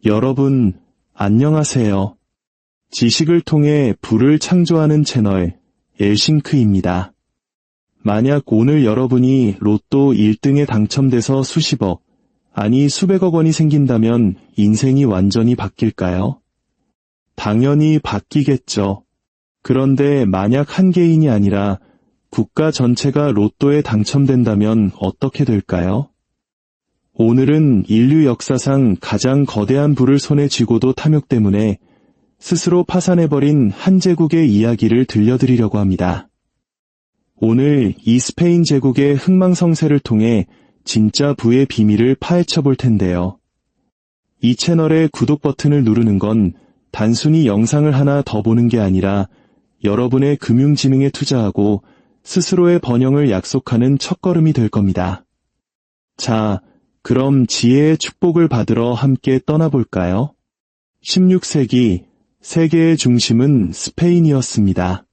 여러분, 안녕하세요. 지식을 통해 부를 창조하는 채널, 엘싱크입니다. 만약 오늘 여러분이 로또 1등에 당첨돼서 수십억, 아니 수백억 원이 생긴다면 인생이 완전히 바뀔까요? 당연히 바뀌겠죠. 그런데 만약 한 개인이 아니라 국가 전체가 로또에 당첨된다면 어떻게 될까요? 오늘은 인류 역사상 가장 거대한 부를 손에 쥐고도 탐욕 때문에 스스로 파산해버린 한 제국의 이야기를 들려드리려고 합니다. 오늘 이 스페인 제국의 흥망성쇠를 통해 진짜 부의 비밀을 파헤쳐 볼 텐데요. 이 채널의 구독 버튼을 누르는 건 단순히 영상을 하나 더 보는 게 아니라 여러분의 금융지능에 투자하고 스스로의 번영을 약속하는 첫걸음이 될 겁니다. 자, 그럼 지혜의 축복을 받으러 함께 떠나볼까요? 16세기, 세계의 중심은 스페인이었습니다.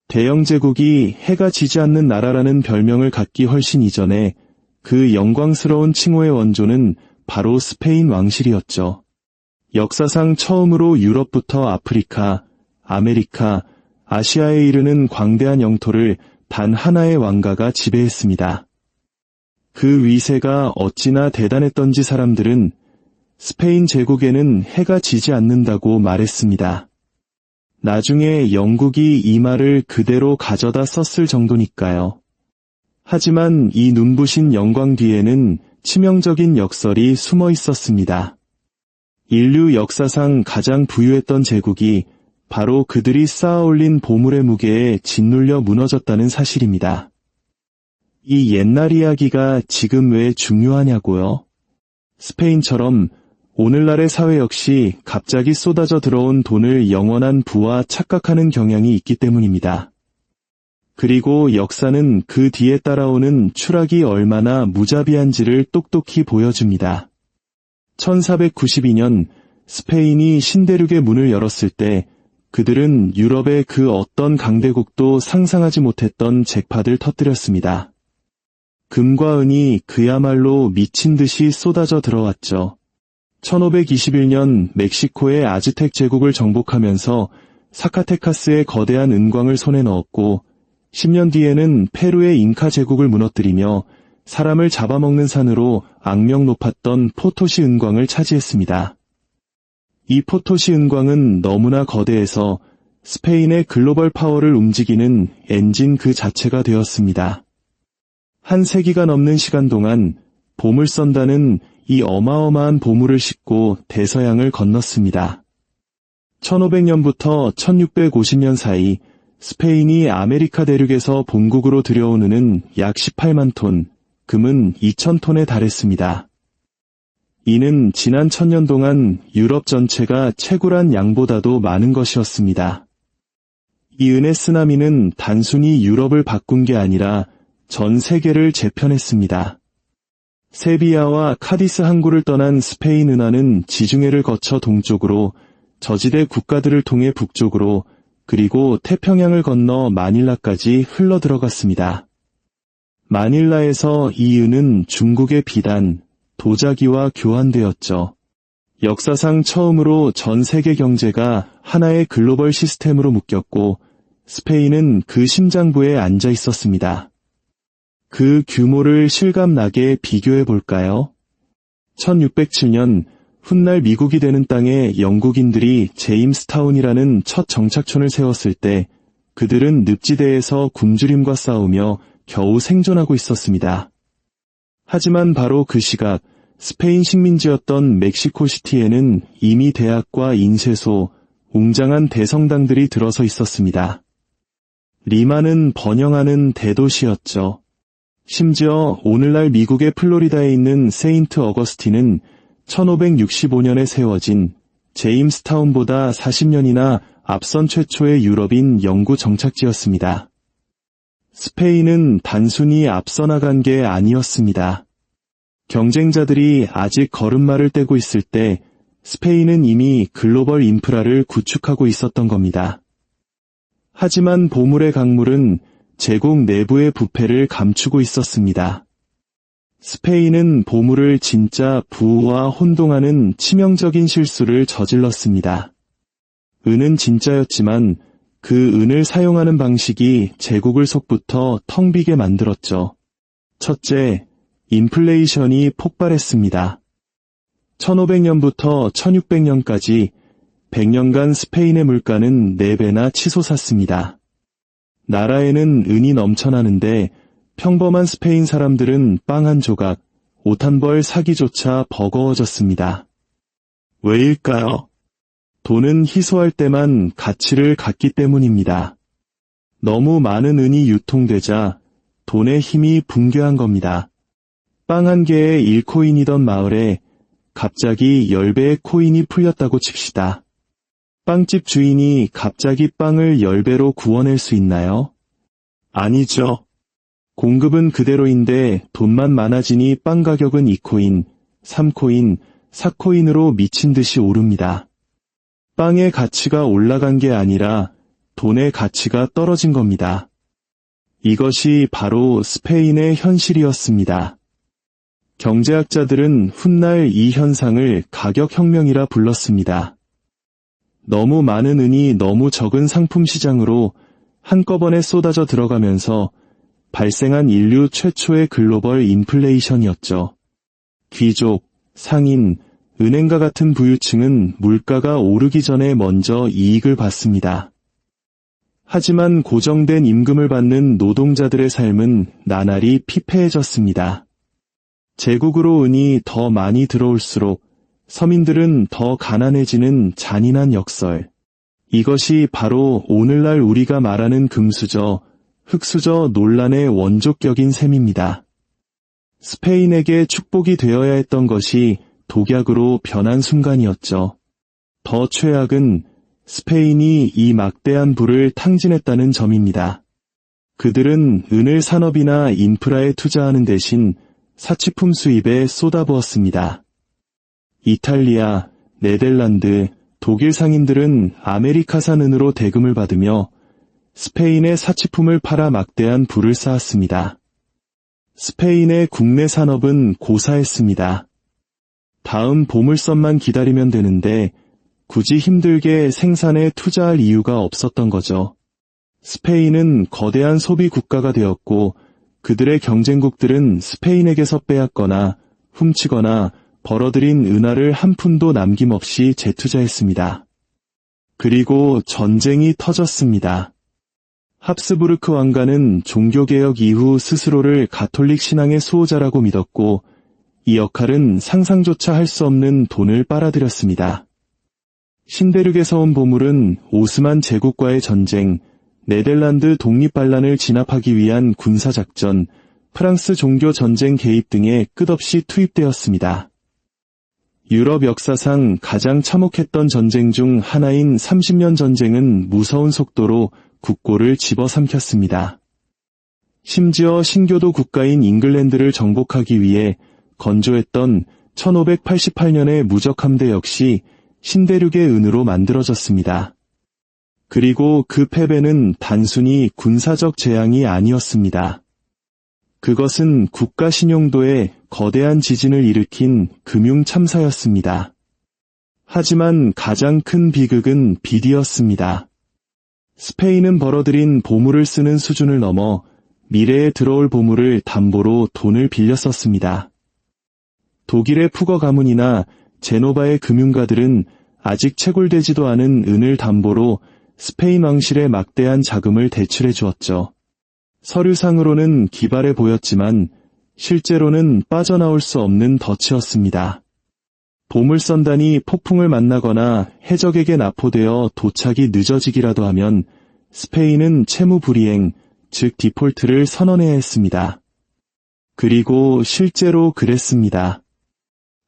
대영 제국이 해가 지지 않는 나라라는 별명을 갖기 훨씬 이전에 그 영광스러운 칭호의 원조는 바로 스페인 왕실이었죠. 역사상 처음으로 유럽부터 아프리카, 아메리카, 아시아에 이르는 광대한 영토를 단 하나의 왕가가 지배했습니다. 그 위세가 어찌나 대단했던지 사람들은 스페인 제국에는 해가 지지 않는다고 말했습니다. 나중에 영국이 이 말을 그대로 가져다 썼을 정도니까요. 하지만 이 눈부신 영광 뒤에는 치명적인 역설이 숨어 있었습니다. 인류 역사상 가장 부유했던 제국이 바로 그들이 쌓아올린 보물의 무게에 짓눌려 무너졌다는 사실입니다. 이 옛날 이야기가 지금 왜 중요하냐고요? 스페인처럼 오늘날의 사회 역시 갑자기 쏟아져 들어온 돈을 영원한 부와 착각하는 경향이 있기 때문입니다. 그리고 역사는 그 뒤에 따라오는 추락이 얼마나 무자비한지를 똑똑히 보여줍니다. 1492년 스페인이 신대륙의 문을 열었을 때 그들은 유럽의 그 어떤 강대국도 상상하지 못했던 잭팟을 터뜨렸습니다. 금과 은이 그야말로 미친 듯이 쏟아져 들어왔죠. 1521년 멕시코의 아즈텍 제국을 정복하면서 사카테카스의 거대한 은광을 손에 넣었고 10년 뒤에는 페루의 잉카 제국을 무너뜨리며 사람을 잡아먹는 산으로 악명 높았던 포토시 은광을 차지했습니다. 이 포토시 은광은 너무나 거대해서 스페인의 글로벌 파워를 움직이는 엔진 그 자체가 되었습니다. 한 세기가 넘는 시간 동안 보물선단은 이 어마어마한 보물을 싣고 대서양을 건넜습니다. 1500년부터 1650년 사이 스페인이 아메리카 대륙에서 본국으로 들여온 은은 약 18만 톤, 금은 2,000톤에 달했습니다. 이는 지난 1000년 동안 유럽 전체가 채굴한 양보다도 많은 것이었습니다. 이 은의 쓰나미는 단순히 유럽을 바꾼 게 아니라 전 세계를 재편했습니다. 세비야와 카디스 항구를 떠난 스페인 은하는 지중해를 거쳐 동쪽으로, 저지대 국가들을 통해 북쪽으로, 그리고 태평양을 건너 마닐라까지 흘러 들어갔습니다. 마닐라에서 이 은은 중국의 비단, 도자기와 교환되었죠. 역사상 처음으로 전 세계 경제가 하나의 글로벌 시스템으로 묶였고 스페인은 그 심장부에 앉아 있었습니다. 그 규모를 실감나게 비교해 볼까요? 1607년 훗날 미국이 되는 땅에 영국인들이 제임스타운이라는 첫 정착촌을 세웠을 때 그들은 늪지대에서 굶주림과 싸우며 겨우 생존하고 있었습니다. 하지만 바로 그 시각 스페인 식민지였던 멕시코시티에는 이미 대학과 인쇄소, 웅장한 대성당들이 들어서 있었습니다. 리마는 번영하는 대도시였죠. 심지어 오늘날 미국의 플로리다에 있는 세인트 어거스틴은 1565년에 세워진 제임스타운보다 40년이나 앞선 최초의 유럽인 영구 정착지였습니다. 스페인은 단순히 앞서 나간 게 아니었습니다. 경쟁자들이 아직 걸음마를 떼고 있을 때 스페인은 이미 글로벌 인프라를 구축하고 있었던 겁니다. 하지만 보물의 강물은 제국 내부의 부패를 감추고 있었습니다. 스페인은 보물을 진짜 부와 혼동하는 치명적인 실수를 저질렀습니다. 은은 진짜였지만 그 은을 사용하는 방식이 제국을 속부터 텅 비게 만들었죠. 첫째, 인플레이션이 폭발했습니다. 1500년부터 1600년까지 100년간 스페인의 물가는 4배나 치솟았습니다. 나라에는 은이 넘쳐나는데 평범한 스페인 사람들은 빵 한 조각, 옷 한 벌 사기조차 버거워졌습니다. 왜일까요? 돈은 희소할 때만 가치를 갖기 때문입니다. 너무 많은 은이 유통되자 돈의 힘이 붕괴한 겁니다. 빵 한 개에 1코인이던 마을에 갑자기 10배의 코인이 풀렸다고 칩시다. 빵집 주인이 갑자기 빵을 10배로 구워낼 수 있나요? 아니죠. 공급은 그대로인데 돈만 많아지니 빵 가격은 2코인, 3코인, 4코인으로 미친 듯이 오릅니다. 빵의 가치가 올라간 게 아니라 돈의 가치가 떨어진 겁니다. 이것이 바로 스페인의 현실이었습니다. 경제학자들은 훗날 이 현상을 가격혁명이라 불렀습니다. 너무 많은 은이 너무 적은 상품 시장으로 한꺼번에 쏟아져 들어가면서 발생한 인류 최초의 글로벌 인플레이션이었죠. 귀족, 상인, 은행가 같은 부유층은 물가가 오르기 전에 먼저 이익을 받습니다. 하지만 고정된 임금을 받는 노동자들의 삶은 나날이 피폐해졌습니다. 제국으로 은이 더 많이 들어올수록 서민들은 더 가난해지는 잔인한 역설. 이것이 바로 오늘날 우리가 말하는 금수저, 흑수저 논란의 원조격인 셈입니다. 스페인에게 축복이 되어야 했던 것이 독약으로 변한 순간이었죠. 더 최악은 스페인이 이 막대한 부를 탕진했다는 점입니다. 그들은 은을 산업이나 인프라에 투자하는 대신 사치품 수입에 쏟아부었습니다. 이탈리아, 네덜란드, 독일 상인들은 아메리카산 은으로 대금을 받으며 스페인의 사치품을 팔아 막대한 부를 쌓았습니다. 스페인의 국내 산업은 고사했습니다. 다음 보물선만 기다리면 되는데 굳이 힘들게 생산에 투자할 이유가 없었던 거죠. 스페인은 거대한 소비 국가가 되었고 그들의 경쟁국들은 스페인에게서 빼앗거나 훔치거나 벌어들인 은화를 한 푼도 남김없이 재투자했습니다. 그리고 전쟁이 터졌습니다. 합스부르크 왕가는 종교개혁 이후 스스로를 가톨릭 신앙의 수호자라고 믿었고 이 역할은 상상조차 할 수 없는 돈을 빨아들였습니다. 신대륙에서 온 보물은 오스만 제국과의 전쟁, 네덜란드 독립반란을 진압하기 위한 군사작전, 프랑스 종교전쟁 개입 등에 끝없이 투입되었습니다. 유럽 역사상 가장 참혹했던 전쟁 중 하나인 30년 전쟁은 무서운 속도로 국고를 집어삼켰습니다. 심지어 신교도 국가인 잉글랜드를 정복하기 위해 건조했던 1588년의 무적함대 역시 신대륙의 은으로 만들어졌습니다. 그리고 그 패배는 단순히 군사적 재앙이 아니었습니다. 그것은 국가 신용도에 거대한 지진을 일으킨 금융 참사였습니다. 하지만 가장 큰 비극은 빚이었습니다. 스페인은 벌어들인 보물을 쓰는 수준을 넘어 미래에 들어올 보물을 담보로 돈을 빌려 썼습니다. 독일의 푸거 가문이나 제노바의 금융가들은 아직 채굴되지도 않은 은을 담보로 스페인 왕실에 막대한 자금을 대출해 주었죠. 서류상으로는 기발해 보였지만 실제로는 빠져나올 수 없는 덫이었습니다. 보물선단이 폭풍을 만나거나 해적에게 납포되어 도착이 늦어지기라도 하면 스페인은 채무불이행, 즉 디폴트를 선언해야 했습니다. 그리고 실제로 그랬습니다.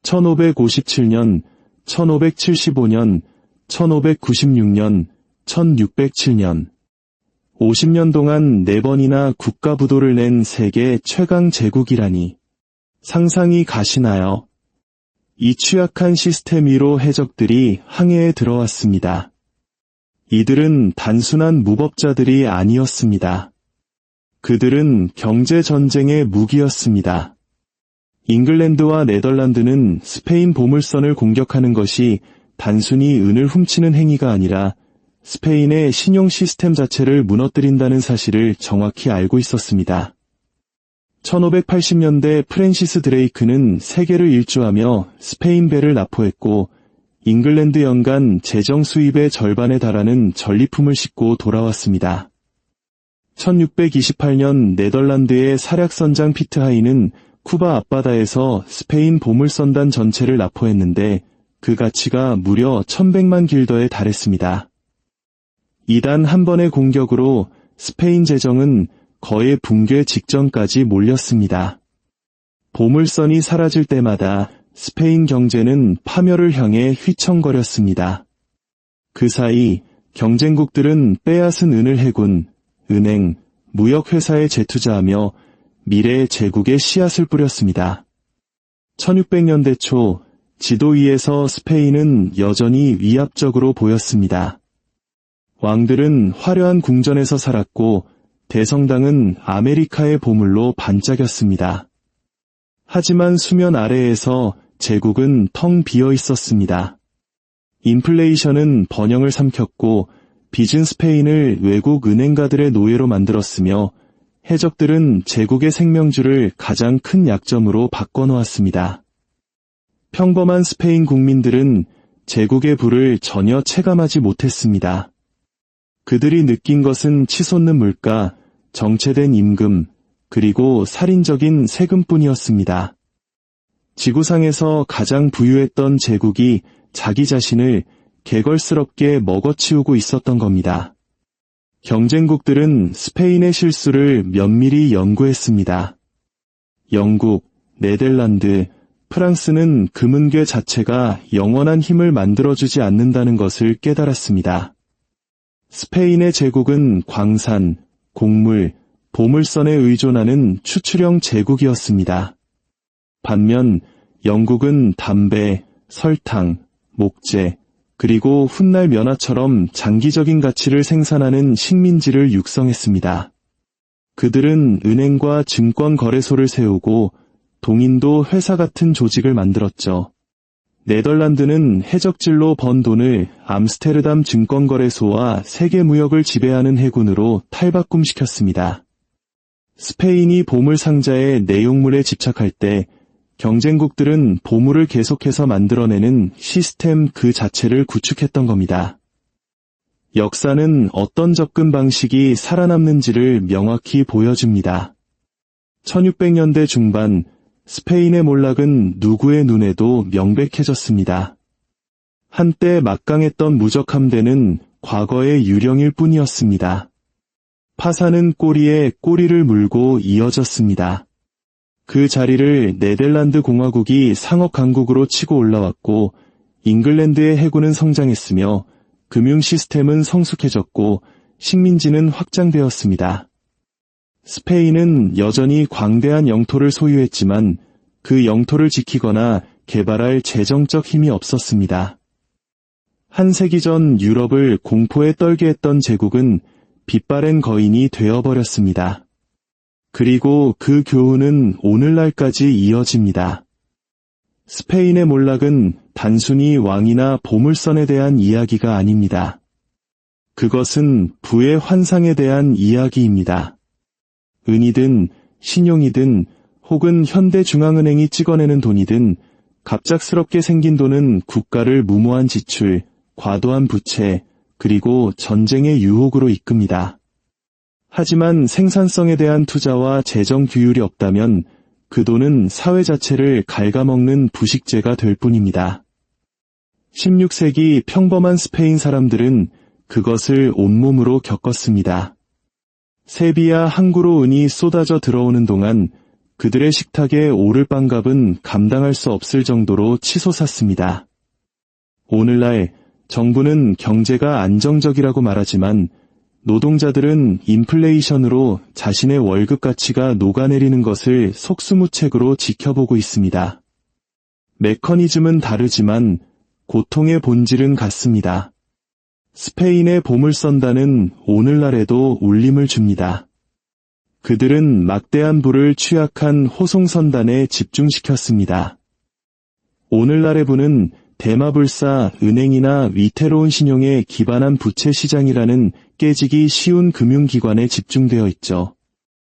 1557년, 1575년, 1596년, 1607년. 50년 동안 4번이나 국가부도를 낸 세계 최강 제국이라니. 상상이 가시나요? 이 취약한 시스템 위로 해적들이 항해에 들어왔습니다. 이들은 단순한 무법자들이 아니었습니다. 그들은 경제전쟁의 무기였습니다. 잉글랜드와 네덜란드는 스페인 보물선을 공격하는 것이 단순히 은을 훔치는 행위가 아니라 스페인의 신용 시스템 자체를 무너뜨린다는 사실을 정확히 알고 있었습니다. 1580년대 프랜시스 드레이크는 세계를 일주하며 스페인 배를 납포했고 잉글랜드 연간 재정 수입의 절반에 달하는 전리품을 싣고 돌아왔습니다. 1628년 네덜란드의 사략선장 피트하이는 쿠바 앞바다에서 스페인 보물선단 전체를 납포했는데 그 가치가 무려 1100만 길더에 달했습니다. 이단 한 번의 공격으로 스페인 재정은 거의 붕괴 직전까지 몰렸습니다. 보물선이 사라질 때마다 스페인 경제는 파멸을 향해 휘청거렸습니다. 그 사이 경쟁국들은 빼앗은 은을 해군, 은행, 무역회사에 재투자하며 미래의 제국의 씨앗을 뿌렸습니다. 1600년대 초 지도 위에서 스페인은 여전히 위압적으로 보였습니다. 왕들은 화려한 궁전에서 살았고 대성당은 아메리카의 보물로 반짝였습니다. 하지만 수면 아래에서 제국은 텅 비어 있었습니다. 인플레이션은 번영을 삼켰고 빚은 스페인을 외국 은행가들의 노예로 만들었으며 해적들은 제국의 생명줄을 가장 큰 약점으로 바꿔놓았습니다. 평범한 스페인 국민들은 제국의 부를 전혀 체감하지 못했습니다. 그들이 느낀 것은 치솟는 물가, 정체된 임금, 그리고 살인적인 세금뿐이었습니다. 지구상에서 가장 부유했던 제국이 자기 자신을 개걸스럽게 먹어치우고 있었던 겁니다. 경쟁국들은 스페인의 실수를 면밀히 연구했습니다. 영국, 네덜란드, 프랑스는 금은괴 자체가 영원한 힘을 만들어주지 않는다는 것을 깨달았습니다. 스페인의 제국은 광산, 곡물, 보물선에 의존하는 추출형 제국이었습니다. 반면 영국은 담배, 설탕, 목재, 그리고 훗날 면화처럼 장기적인 가치를 생산하는 식민지를 육성했습니다. 그들은 은행과 증권거래소를 세우고 동인도 회사 같은 조직을 만들었죠. 네덜란드는 해적질로 번 돈을 암스테르담 증권거래소와 세계무역을 지배하는 해군으로 탈바꿈시켰습니다. 스페인이 보물상자의 내용물에 집착할 때 경쟁국들은 보물을 계속해서 만들어내는 시스템 그 자체를 구축했던 겁니다. 역사는 어떤 접근 방식이 살아남는지를 명확히 보여줍니다. 1600년대 중반 스페인의 몰락은 누구의 눈에도 명백해졌습니다. 한때 막강했던 무적 함대는 과거의 유령일 뿐이었습니다. 파사는 꼬리에 꼬리를 물고 이어졌습니다. 그 자리를 네덜란드 공화국이 상업 강국으로 치고 올라왔고 잉글랜드의 해군은 성장했으며 금융 시스템은 성숙해졌고 식민지는 확장되었습니다. 스페인은 여전히 광대한 영토를 소유했지만 그 영토를 지키거나 개발할 재정적 힘이 없었습니다. 한 세기 전 유럽을 공포에 떨게 했던 제국은 빛바랜 거인이 되어버렸습니다. 그리고 그 교훈은 오늘날까지 이어집니다. 스페인의 몰락은 단순히 왕이나 보물선에 대한 이야기가 아닙니다. 그것은 부의 환상에 대한 이야기입니다. 은이든 신용이든 혹은 현대중앙은행이 찍어내는 돈이든 갑작스럽게 생긴 돈은 국가를 무모한 지출, 과도한 부채, 그리고 전쟁의 유혹으로 이끕니다. 하지만 생산성에 대한 투자와 재정 규율이 없다면 그 돈은 사회 자체를 갉아먹는 부식제가 될 뿐입니다. 16세기 평범한 스페인 사람들은 그것을 온몸으로 겪었습니다. 세비야 항구로 은이 쏟아져 들어오는 동안 그들의 식탁에 오를 빵값은 감당할 수 없을 정도로 치솟았습니다. 오늘날 정부는 경제가 안정적이라고 말하지만 노동자들은 인플레이션으로 자신의 월급 가치가 녹아내리는 것을 속수무책으로 지켜보고 있습니다. 메커니즘은 다르지만 고통의 본질은 같습니다. 스페인의 보물선단은 오늘날에도 울림을 줍니다. 그들은 막대한 부를 취약한 호송선단에 집중시켰습니다. 오늘날의 부는 대마불사, 은행이나 위태로운 신용에 기반한 부채 시장이라는 깨지기 쉬운 금융기관에 집중되어 있죠.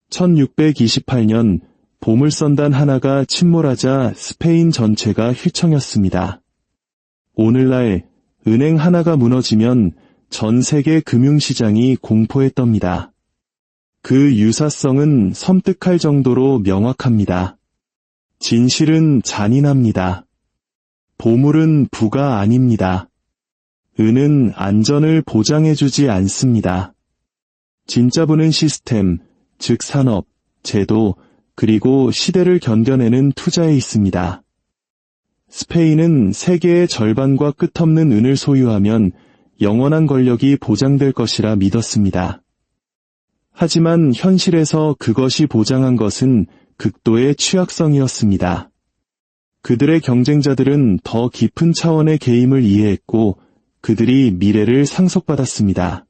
1628년 보물선단 하나가 침몰하자 스페인 전체가 휘청였습니다. 오늘날 은행 하나가 무너지면 전 세계 금융시장이 공포에 떱니다. 그 유사성은 섬뜩할 정도로 명확합니다. 진실은 잔인합니다. 보물은 부가 아닙니다. 은은 안전을 보장해주지 않습니다. 진짜 부는 시스템, 즉 산업, 제도, 그리고 시대를 견뎌내는 투자에 있습니다. 스페인은 세계의 절반과 끝없는 은을 소유하면 영원한 권력이 보장될 것이라 믿었습니다. 하지만 현실에서 그것이 보장한 것은 극도의 취약성이었습니다. 그들의 경쟁자들은 더 깊은 차원의 개임을 이해했고 그들이 미래를 상속받았습니다.